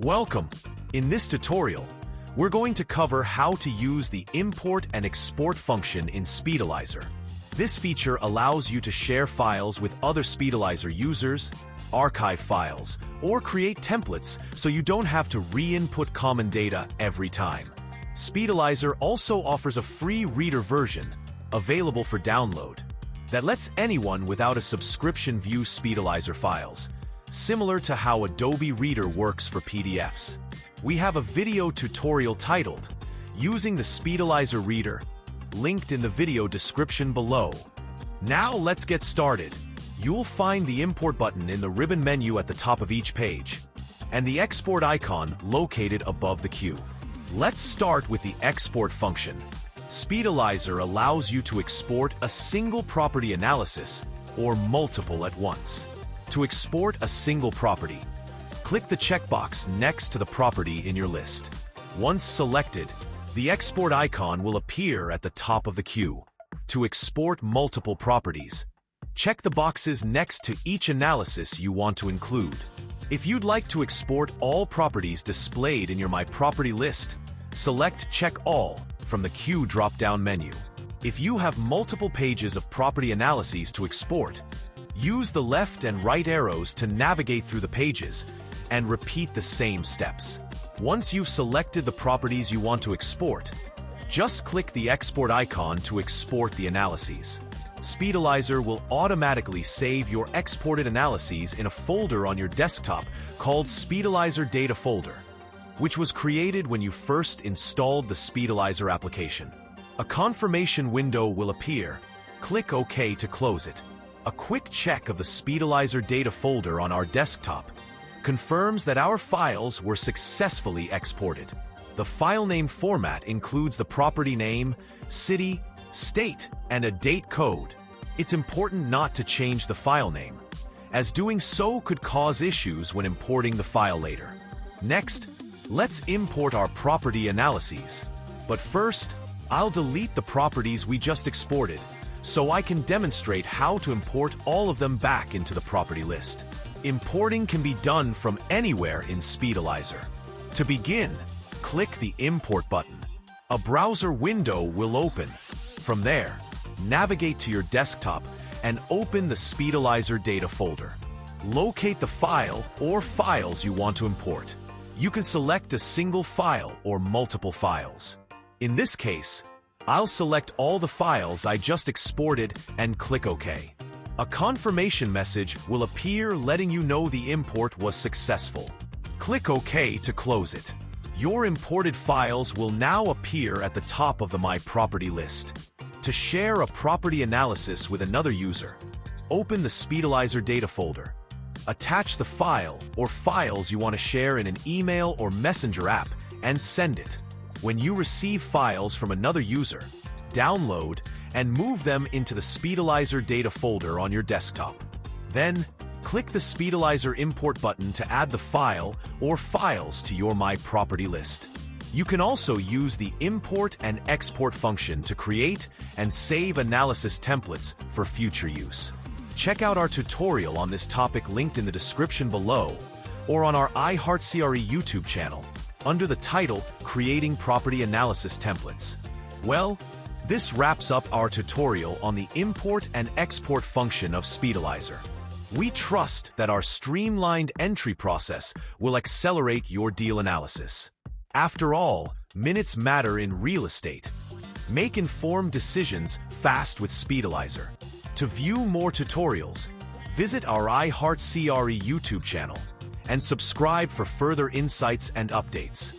Welcome! In this tutorial, we're going to cover how to use the import and export function in SpeedAlyzer. This feature allows you to share files with other SpeedAlyzer users, archive files, or create templates so you don't have to re-input common data every time. SpeedAlyzer also offers a free reader version, available for download, that lets anyone without a subscription view SpeedAlyzer files, similar to how Adobe Reader works for PDFs. We have a video tutorial titled, Using the SpeedAlyzer Reader, linked in the video description below. Now let's get started. You'll find the import button in the ribbon menu at the top of each page, and the export icon located above the queue. Let's start with the export function. SpeedAlyzer allows you to export a single property analysis or multiple at once. To export a single property, click the checkbox next to the property in your list. Once selected, the export icon will appear at the top of the queue. To export multiple properties, check the boxes next to each analysis you want to include. If you'd like to export all properties displayed in your My Property list, select Check All from the Queue drop-down menu. If you have multiple pages of property analyses to export, use the left and right arrows to navigate through the pages and repeat the same steps. Once you've selected the properties you want to export, just click the export icon to export the analyses. SpeedAlyzer will automatically save your exported analyses in a folder on your desktop called SpeedAlyzer Data Folder, which was created when you first installed the SpeedAlyzer application. A confirmation window will appear. Click OK to close it. A quick check of the SpeedAlyzer data folder on our desktop confirms that our files were successfully exported. The file name format includes the property name, city, state, and a date code. It's important not to change the file name, as doing so could cause issues when importing the file later. Next, let's import our property analyses. But first, I'll delete the properties we just exported, so I can demonstrate how to import all of them back into the property list. Importing can be done from anywhere in SpeedAlyzer. To begin, click the Import button. A browser window will open. From there, navigate to your desktop and open the SpeedAlyzer data folder. Locate the file or files you want to import. You can select a single file or multiple files. In this case, I'll select all the files I just exported and click OK. A confirmation message will appear letting you know the import was successful. Click OK to close it. Your imported files will now appear at the top of the My Property list. To share a property analysis with another user, open the SpeedAlyzer data folder. Attach the file or files you want to share in an email or messenger app and send it. When you receive files from another user, download and move them into the SpeedAlyzer data folder on your desktop. Then, click the SpeedAlyzer Import button to add the file or files to your My Property list. You can also use the Import and Export function to create and save analysis templates for future use. Check out our tutorial on this topic linked in the description below, or on our iHeartCRE YouTube channel, under the title, Creating Property Analysis Templates. Well, this wraps up our tutorial on the import and export function of SpeedAlyzer. We trust that our streamlined entry process will accelerate your deal analysis. After all, minutes matter in real estate. Make informed decisions fast with SpeedAlyzer. To view more tutorials, visit our iHeartCRE YouTube channel and subscribe for further insights and updates.